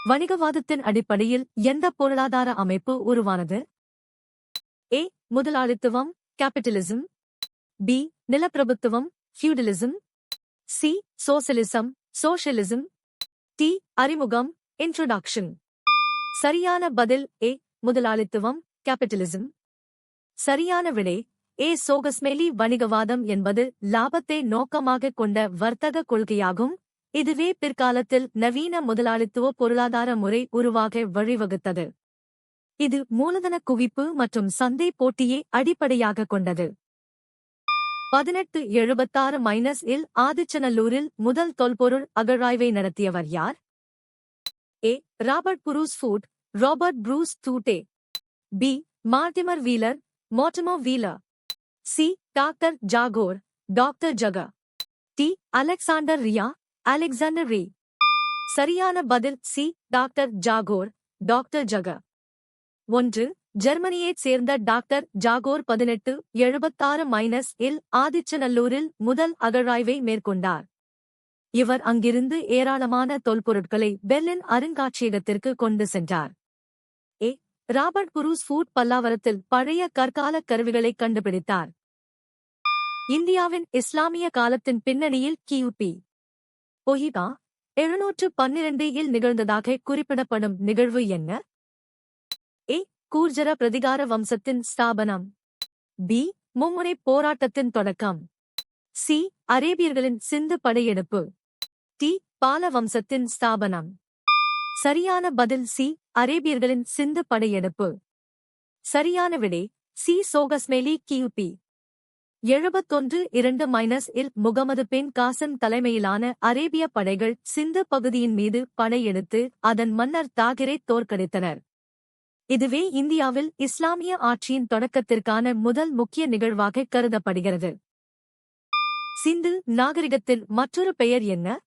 வணிகவாதத்தின் அடிப்படையில் எந்த பொருளாதார அமைப்பு உருவானது? ஏ. முதலாளித்துவம் கேபிட்டலிசம். பி. நிலப்பிரபுத்துவம் ஃபியூடலிசம். சி. சோசலிசம் சோஷலிசம். டி. அறிமுகம் இன்ட்ரோடக்ஷன். சரியான பதில் ஏ. முதலாளித்துவம் கேபிட்டலிசம். சரியான விடை ஏ. சோகஸ்மெலி. வணிகவாதம் என்பது லாபத்தை நோக்கமாகக் கொண்ட வர்த்தக கொள்கையாகும். இதுவே பிற்காலத்தில் நவீன முதலாளித்துவ பொருளாதார முறை உருவாக வழிவகுத்தது. இது மூலதன குவிப்பு மற்றும் சந்தை போட்டியை அடிப்படையாகக் கொண்டது. 1876 ஆதிச்சநல்லூரில் முதல் தொல்பொருள் அகழ்வாய்வை நடத்தியவர் யார்? A. Robert Bruce Foote Robert Bruce Foote. B. Mortimer Wheeler Mortimer Wheeler. C. Doctor Jagor doctor ஜக. D. Alexander Rea Alexander Rea. சரியான பதில் சி. டாக்டர் ஜாகோர் டாக்டர் ஜக. 1. ஜெர்மனியைச் சேர்ந்த டாக்டர் ஜாகோர் 1876 ஆதிச்சநல்லூரில் முதல் அகழ்வாய்வை மேற்கொண்டார். இவர் அங்கிருந்து ஏராளமான தொல்பொருட்களை பெர்லின் அருங்காட்சியகத்திற்கு கொண்டு சென்றார். ஏ. ராபர்ட் புரூஸ் ஃபுட் பல்லாவரத்தில் பழைய கற்கால கருவிகளை கண்டுபிடித்தார். இந்தியாவின் இஸ்லாமிய காலத்தின் பின்னணியில் கியூபி. ஒஹிதா 712 நிகழ்ந்ததாக குறிப்பிடப்படும் நிகழ்வு என்ன? ஏ. கூர்ஜர பிரதிகார வம்சத்தின் ஸ்தாபனம். பி. மும்முனைப் போராட்டத்தின் தொடக்கம். சி. அரேபியர்களின் சிந்து படையெடுப்பு. டி. பால வம்சத்தின் ஸ்தாபனம். சரியான பதில் சி. அரேபியர்களின் சிந்து படையெடுப்பு. சரியான விடை சி. சோகஸ்மெலி கியூபி. 71-2 முகமது பின் காசிம் தலைமையிலான அரேபிய படைகள் சிந்து பகுதியின் மீது படையெடுத்து அதன் மன்னர் தாகிரை தோற்கடித்தனர். இதுவே இந்தியாவில் இஸ்லாமிய ஆட்சியின் தொடக்கத்திற்கான முதல் முக்கிய நிகழ்வாக கருதப்படுகிறது. சிந்து நாகரிகத்தின் மற்றொரு பெயர் என்ன?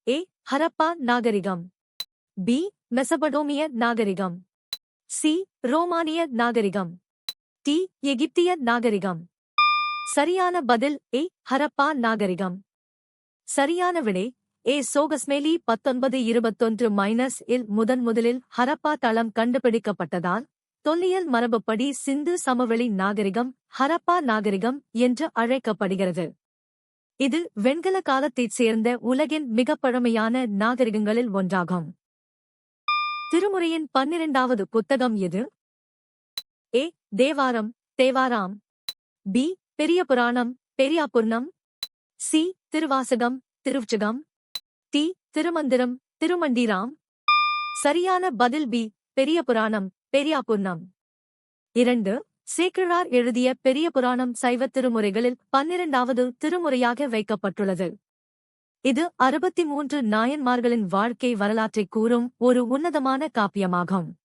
ஏ. ஹரப்பா நாகரிகம். பி. மெசபடோமிய நாகரிகம். சி. ரோமானிய நாகரிகம். டி. எகிப்திய நாகரிகம். சரியான பதில் ஏ. ஹரப்பா நாகரிகம். சரியான விடை ஏ. சோகஸ்மெலி 1921 முதலில் ஹரப்பா தளம் கண்டுபிடிக்கப்பட்டதால் தொல்லியல் மரபுப்படி சிந்து சமவெளி நாகரிகம் ஹரப்பா நாகரிகம் என்று அழைக்கப்படுகிறது. இது வெண்கல காலத்தைச் சேர்ந்த உலகின் மிகப் பழமையான நாகரிகங்களில் ஒன்றாகும். திருமுறையின் 12வது புத்தகம் எது? ஏ. தேவாரம் தேவாராம். பி. பெரிய புராணம் பெரியாபுர்ணம். சி. திருவாசகம் திருவுச்சகம். டி. திருமந்திரம் திருமண்டிராம். சரியான பதில் பி. பெரிய புராணம் பெரியாபுர்ணம். 2. சேக்கிழார் எழுதிய பெரிய புராணம் சைவ திருமுறைகளில் 12வது திருமுறையாக வைக்கப்பட்டுள்ளது. இது 63 நாயன்மார்களின் வாழ்க்கை வரலாற்றைக் கூறும் ஒரு உன்னதமான காப்பியமாகும்.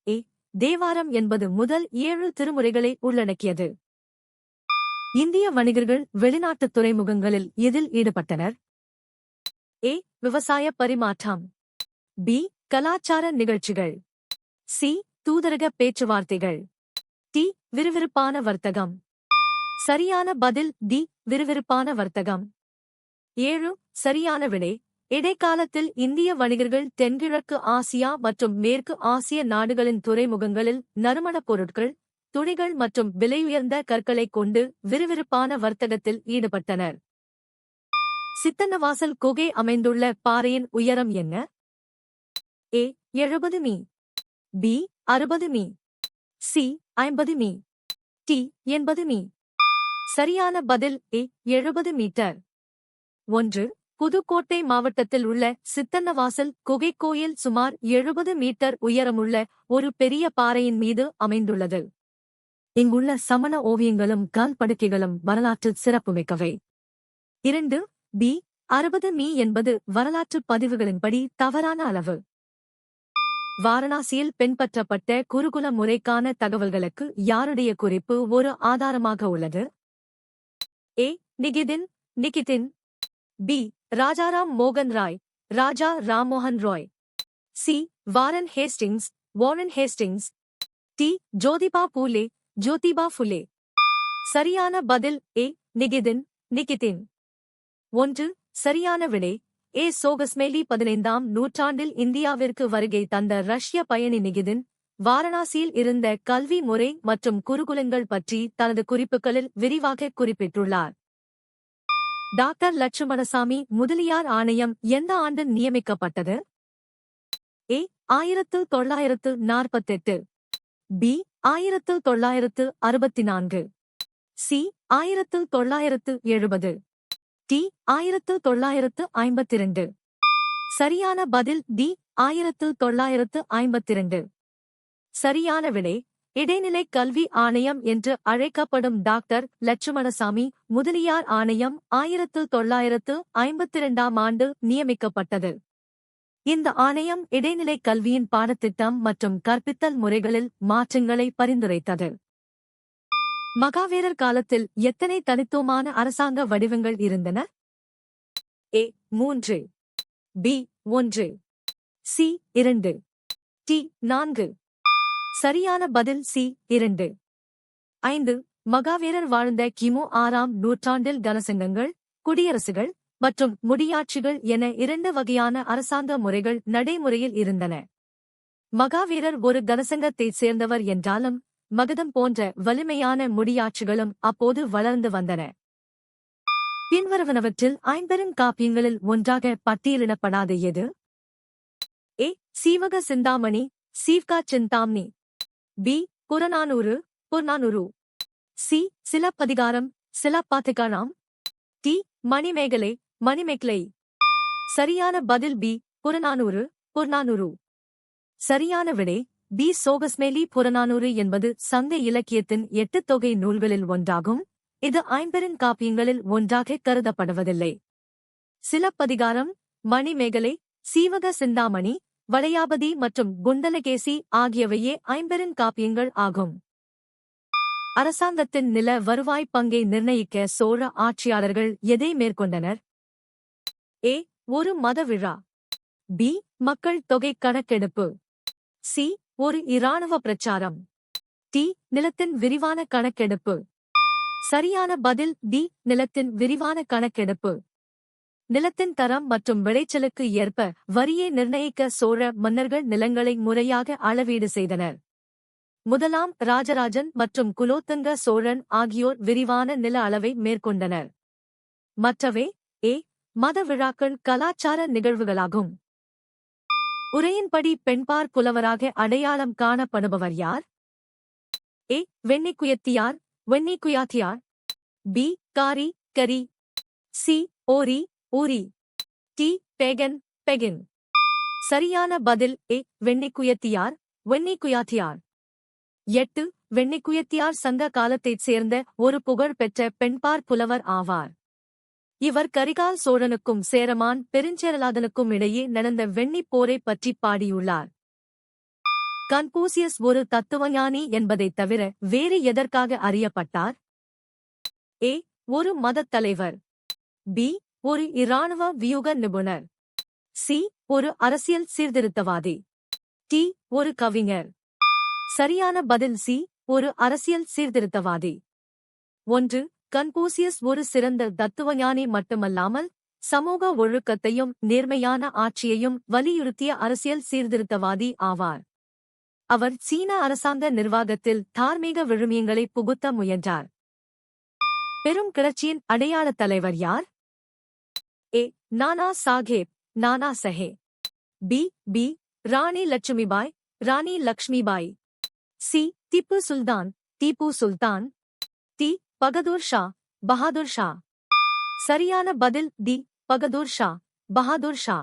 ஏ. தேவாரம் என்பது முதல் 7 திருமுறைகளை உள்ளடக்கியது. இந்திய வணிகர்கள் வெளிநாட்டுத் துறைமுகங்களில் எதில் ஈடுபட்டனர்? ஏ. விவசாய பரிமாற்றம். பி. கலாச்சார நிகழ்ச்சிகள். சி. தூதரக பேச்சுவார்த்தைகள். டி. விறுவிறுப்பான வர்த்தகம். சரியான பதில் டி. விறுவிறுப்பான வர்த்தகம். 7. சரியான விடை இடைக்காலத்தில் இந்திய வணிகர்கள் தென்கிழக்கு ஆசியா மற்றும் மேற்கு ஆசிய நாடுகளின் துறைமுகங்களில் நறுமணப் பொருட்கள் துணிகள் மற்றும் விலையுயர்ந்த கற்களைக் கொண்டு விறுவிறுப்பான வர்த்தகத்தில் ஈடுபட்டனர். சித்தன்னவாசல் குகை அமைந்துள்ள பாறையின் உயரம் என்ன? ஏ. 70 மீ. பி. 60 மீ. சி. 50 மீ. டி. 80 மீ. சரியான பதில் ஏ. 70 மீட்டர். 1. புதுக்கோட்டை மாவட்டத்தில் உள்ள சித்தன்னவாசல் குகைக் கோயில் சுமார் 70 மீட்டர் உயரமுள்ள ஒரு பெரிய பாறையின் மீது அமைந்துள்ளது. இங்குள்ள சமண ஓவியங்களும் கல் படுக்கைகளும் வரலாற்றில் சிறப்புமிக்கவை. 2. பி. 60 மீ என்பது வரலாற்றுப் பதிவுகளின்படி தவறான அளவு. வாரணாசியில் பின்பற்றப்பட்ட குருகுல முறைக்கான தகவல்களுக்கு யாருடைய குறிப்பு ஒரு ஆதாரமாக உள்ளது? ஏ. நிகிதின். பி. ராஜாராம் மோகன் Roy Raja Rammohan Roy. C. Warren Hastings. D. Jyotiba Phule. சரியான பதில் ஏ. நிகிதின். 1. சரியான விடை ஏ சோகஸ்மேலி 15ஆம் நூற்றாண்டில் இந்தியாவிற்கு வருகை தந்த ரஷ்ய பயணி நிகிதின் வாரணாசியில் இருந்த கல்வி முறை மற்றும் குருகுலங்கள் பற்றி தனது குறிப்புகளில் விரிவாக குறிப்பிட்டுள்ளார். டாக்டர் லட்சுமணசாமி முதலியார் ஆணையம் எந்த ஆண்டு நியமிக்கப்பட்டது? ஏ 1948, பி 1964, சி 1970, டி 1952. சரியான பதில் டி 1952. சரியான விடை இடைநிலை கல்வி ஆணையம் என்று அழைக்கப்படும் டாக்டர் லட்சுமணசாமி முதலியார் ஆணையம் 1952ஆம் ஆண்டு நியமிக்கப்பட்டது. இந்த ஆணையம் இடைநிலை கல்வியின் பாடத்திட்டம் மற்றும் கற்பித்தல் முறைகளில் மாற்றங்களை பரிந்துரைத்தது. மகாவீரர் காலத்தில் எத்தனை தனித்துவமான அரசாங்க வடிவங்கள் இருந்தன? ஏ 3, பி 1, சி 2, டி 4. சரியான பதில் சி 2. 5. மகாவீரர் வாழ்ந்த கிமு 6ஆம் நூற்றாண்டில் கனசங்கங்கள், குடியரசுகள் மற்றும் முடியாட்சிகள் என 2 வகையான அரசாங்க முறைகள் நடைமுறையில் இருந்தன. மகாவீரர் ஒரு கனசங்கத்தைச் சேர்ந்தவர் என்றாலும் மகதம் போன்ற வலிமையான முடியாட்சிகளும் அப்போது வளர்ந்து வந்தன. பின்வருவனவற்றில் ஐம்பெருங்காப்பியங்களில் ஒன்றாக பட்டியலிடப்படாத எது? A Seevaka Chintamani Seevaka Chintamani, B Purananuru Purananuru, C Silappatikaram Silappatikaram, D Manimekalai Manimekalai. சரியான பதில் பி புறநானூறு புறநானூறு. சரியான விடை பி சோகஸ்மேலி புறநானூறு என்பது சங்க இலக்கியத்தின் 8 தொகை நூல்களில் ஒன்றாகும். இது ஐம்பெருங்காப்பியங்களில் ஒன்றாக கருதப்படுவதில்லை. சிலப்பதிகாரம், மணிமேகலை, சீவக சிந்தாமணி, வளையாபதி மற்றும் குண்டலகேசி ஆகியவையே ஐம்பெருங்காப்பியங்கள் ஆகும். அரசாங்கத்தின் நில வருவாய் பங்கை நிர்ணயிக்க சோழ ஆட்சியாளர்கள் எதை மேற்கொண்டனர்? ஏ ஒரு மத விழா, பி மக்கள் தொகை கணக்கெடுப்பு, சி ஒரு இராணுவ பிரச்சாரம், டி நிலத்தின் விரிவான கணக்கெடுப்பு. சரியான பதில் டி நிலத்தின் விரிவான கணக்கெடுப்பு. நிலத்தின் தரம் மற்றும் விளைச்சலுக்கு ஏற்ப வரியை நிர்ணயிக்க சோழ மன்னர்கள் நிலங்களை முறையாக அளவீடு செய்தனர். முதலாம் ராஜராஜன் மற்றும் குலோத்துங்க சோழன் ஆகியோர் விரிவான நில அளவை மேற்கொண்டனர். மற்றவை ஏ மத விழாக்கள் கலாச்சார நிகழ்வுகளாகும். உரையின்படி பெண்பார் புலவராக அடையாளம் காணப்படுபவர் யார்? ஏ வெண்ணிக்குயத்தியார் வெண்ணிக்குயாத்தியார், பி காரி கரி, சி ஓரி ஊரி, டி பேகன் பெகின். சரியான பதில் ஏ வெண்ணிக்குயத்தியார் வெண்ணிக்குயாத்தியார். 8. வெண்ணிக்குயத்தியார் சங்க காலத்தைச் சேர்ந்த ஒரு புகழ்பெற்ற பெண்பார் புலவர் ஆவார். இவர் கரிகால் சோழனுக்கும் சேரமான் பெருஞ்சேரலாதனுக்கும் இடையே நடந்த வெண்ணிப் போரைப் பற்றிப் பாடியுள்ளார். கன்பூசியஸ் ஒரு தத்துவஞானி என்பதைத் தவிர வேறு எதற்காக அறியப்பட்டார்? ஏ ஒரு மதத் தலைவர், பி ஒரு இராணுவ வியூக நிபுணர், சி ஒரு அரசியல் சீர்திருத்தவாதி, டி ஒரு கவிஞர். சரியான பதில் சி ஒரு அரசியல் சீர்திருத்தவாதி. 1. கன்பூசியஸ் ஒரு சிறந்த தத்துவஞானி மட்டுமல்லாமல் சமூக ஒழுக்கத்தையும் நேர்மையான ஆட்சியையும் வலியுறுத்திய அரசியல் சீர்திருத்தவாதி ஆவார். அவர் சீன அரசாங்க நிர்வாகத்தில் தார்மீக விழுமியங்களை புகுத்த முயன்றார். பெரும் கிளர்ச்சியின் அடையாளத் தலைவர் யார்? ஏ நானா சாஹேப் நானா சஹே, பி பி ராணி லட்சுமிபாய் ராணி லக்ஷ்மிபாய், சி திப்பு சுல்தான் திப்பு சுல்தான், டி பகதூர் ஷா பஹாதுர் ஷா. சரியான பதில் டி பகதூர் ஷா பஹாதுர் ஷா.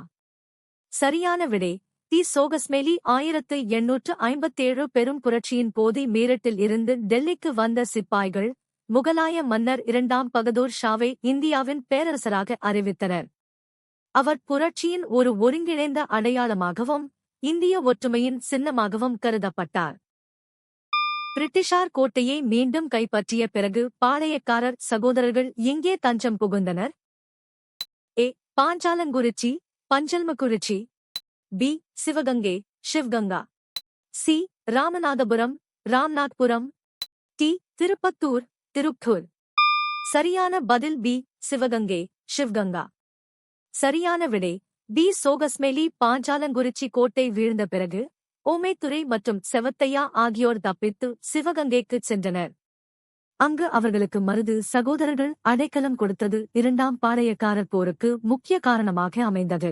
சரியான விடை தி சோகஸ்மேலி 1857 பெரும் புரட்சியின் போது மீரட்டில் இருந்து டெல்லிக்கு வந்த சிப்பாய்கள் முகலாய மன்னர் 2ஆம் பகதூர் ஷாவை இந்தியாவின் பேரரசராக அறிவித்தனர். அவர் புரட்சியின் ஒரு ஒருங்கிணைந்த அடையாளமாகவும் இந்திய ஒற்றுமையின் சின்னமாகவும் கருதப்பட்டார். பிரிட்டிஷார் கோட்டையை மீண்டும் கைப்பற்றிய பிறகு பாளையக்காரர் சகோதரர்கள் எங்கே தஞ்சம் புகுந்தனர்? A Panchalankurichi Panchalankurichi, B Sivaganga Sivaganga, C Ramanathapuram Ramanathapuram, D Tiruppattur Tiruppur. சரியான பதில் பி சிவகங்கை ஷிவ்கங்கா. சரியான விடை டி. சோகஸ்மெலி பாஞ்சாலங்குறிச்சி கோட்டை வீழ்ந்த பிறகு ஓமைத்துரை மற்றும் செவத்தையா ஆகியோர் தப்பித்து சிவகங்கைக்குச் சென்றனர். அங்கு அவர்களுக்கு மருது சகோதரர்கள் அடைக்கலம் கொடுத்தது இரண்டாம் பாளையக்காரர் போருக்கு முக்கிய காரணமாக அமைந்தது.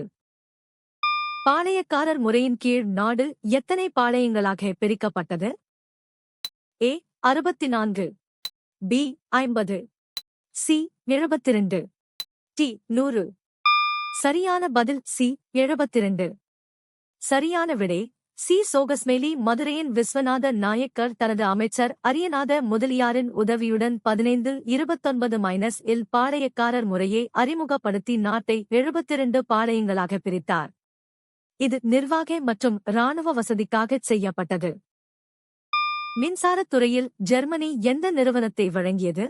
பாளையக்காரர் முறையின் கீழ் நாடு எத்தனை பாளையங்களாக பிரிக்கப்பட்டது? ஏ 64, பி 50, சி 72, டி 100. சரியான பதில் சி 72. சரியான விடை சி. சோகஸ்மெலி மதுரையின் விஸ்வநாத நாயக்கர் தனது அமைச்சர் அரியநாத முதலியாரின் உதவியுடன் 1529-இல் பாளையக்காரர் முறையை அறிமுகப்படுத்தி நாட்டை 72 பாளையங்களாக பிரித்தார். இது நிர்வாக மற்றும் இராணுவ வசதிக்காகச் செய்யப்பட்டது. மின்சாரத் துறையில் ஜெர்மனி எந்த நிறுவனத்தை வழங்கியது?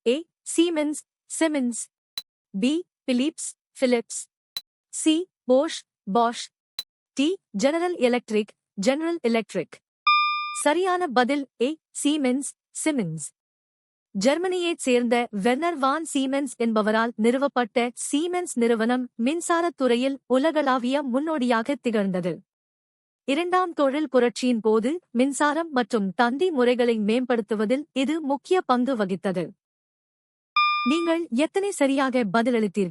A. Siemens Siemens, B. Philips Philips, C. Bosch Bosch, D. General Electric General Electric. சரியான பதில் ஏ. சீமென்ஸ் சிமென்ஸ். ஜெர்மனியைச் சேர்ந்த வெர்னர் வான் சீமென்ஸ் என்பவரால் நிறுவப்பட்ட சீமென்ஸ் நிறுவனம் மின்சாரத் துறையில் உலகளாவிய முன்னோடியாக திகழ்ந்தது. இரண்டாம் தொழில் புரட்சியின் போது மின்சாரம் மற்றும் தந்தி முறைகளை மேம்படுத்துவதில் இது முக்கிய பங்கு வகித்தது. நீங்கள் எத்தனை சரியாக பதிலளித்தீர்கள்?